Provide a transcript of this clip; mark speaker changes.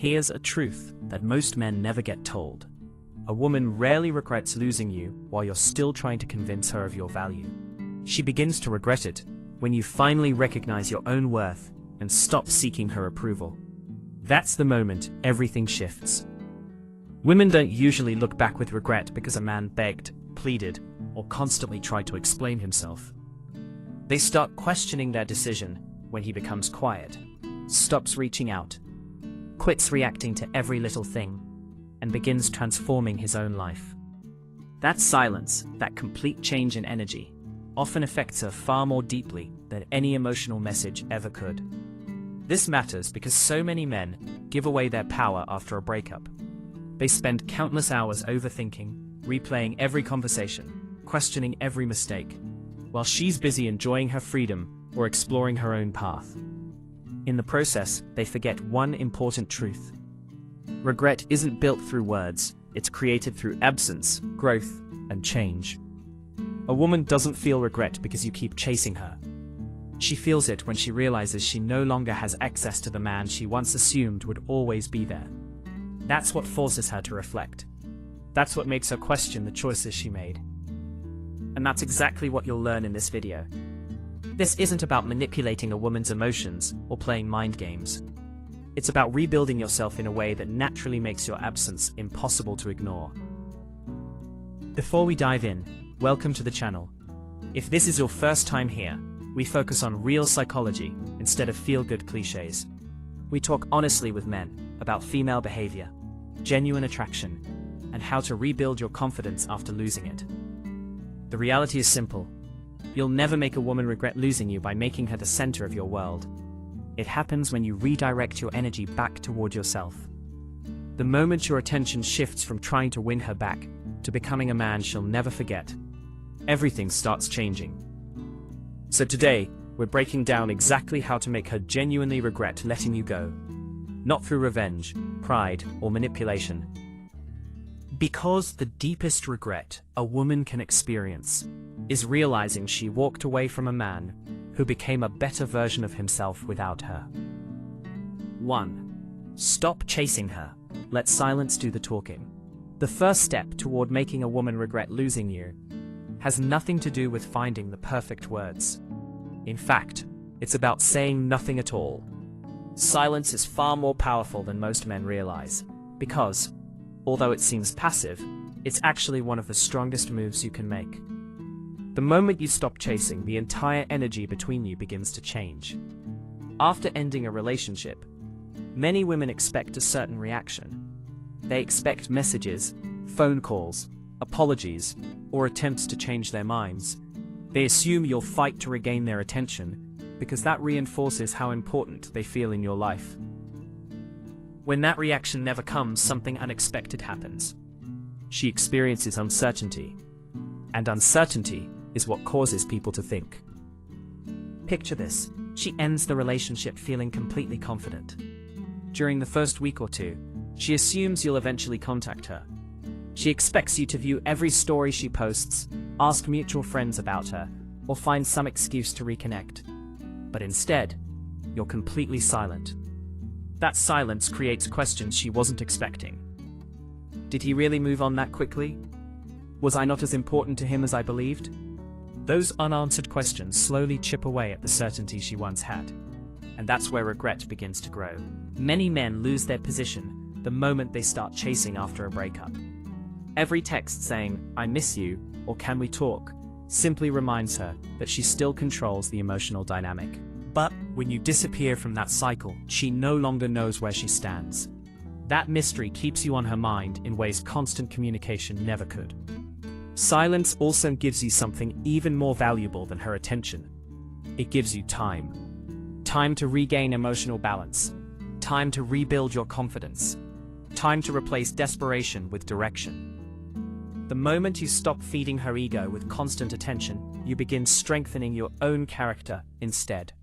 Speaker 1: Here's a truth that most men never get told. A woman rarely regrets losing you while you're still trying to convince her of your value. She begins to regret it when you finally recognize your own worth and stop seeking her approval. That's the moment everything shifts. Women don't usually look back with regret because a man begged, pleaded, or constantly tried to explain himself. They start questioning their decision when he becomes quiet, stops reaching out, quits reacting to every little thing, and begins transforming his own life. That silence, that complete change in energy, often affects her far more deeply than any emotional message ever could. This matters because so many men give away their power after a breakup. They spend countless hours overthinking, replaying every conversation, questioning every mistake, while she's busy enjoying her freedom or exploring her own path. In the process, they forget one important truth. Regret isn't built through words, it's created through absence, growth, and change. A woman doesn't feel regret because you keep chasing her. She feels it when she realizes she no longer has access to the man she once assumed would always be there. That's what forces her to reflect. That's what makes her question the choices she made. And that's exactly what you'll learn in this video. This isn't about manipulating a woman's emotions or playing mind games. It's about rebuilding yourself in a way that naturally makes your absence impossible to ignore. Before we dive in, welcome to the channel. If this is your first time here, we focus on real psychology instead of feel-good cliches. We talk honestly with men about female behavior, genuine attraction, and how to rebuild your confidence after losing it. The reality is simple. You'll never make a woman regret losing you by making her the center of your world. It happens when you redirect your energy back toward yourself. The moment your attention shifts from trying to win her back to becoming a man she'll never forget, everything starts changing. So today, we're breaking down exactly how to make her genuinely regret letting you go. Not through revenge, pride, or manipulation. Because the deepest regret a woman can experience is realizing she walked away from a man who became a better version of himself without her. 1. Stop chasing her. Let silence do the talking. The first step toward making a woman regret losing you has nothing to do with finding the perfect words. In fact, it's about saying nothing at all. Silence is far more powerful than most men realize, because, although it seems passive, it's actually one of the strongest moves you can make. The moment you stop chasing, the entire energy between you begins to change. After ending a relationship, many women expect a certain reaction. They expect messages, phone calls, apologies, or attempts to change their minds. They assume you'll fight to regain their attention because that reinforces how important they feel in your life. When that reaction never comes, something unexpected happens. She experiences uncertainty, and uncertainty is what causes people to think. Picture this. She ends the relationship feeling completely confident. During the first week or two, she assumes you'll eventually contact her. She expects you to view every story she posts, ask mutual friends about her, or find some excuse to reconnect. But instead, you're completely silent. That silence creates questions she wasn't expecting. Did he really move on that quickly? Was I not as important to him as I believed? Those unanswered questions slowly chip away at the certainty she once had. And that's where regret begins to grow. Many men lose their position the moment they start chasing after a breakup. Every text saying, "I miss you," or "Can we talk?" simply reminds her that she still controls the emotional dynamic. But when you disappear from that cycle, she no longer knows where she stands. That mystery keeps you on her mind in ways constant communication never could. Silence also gives you something even more valuable than her attention. It gives you time. Time to regain emotional balance. Time to rebuild your confidence. Time to replace desperation with direction. The moment you stop feeding her ego with constant attention, you begin strengthening your own character instead.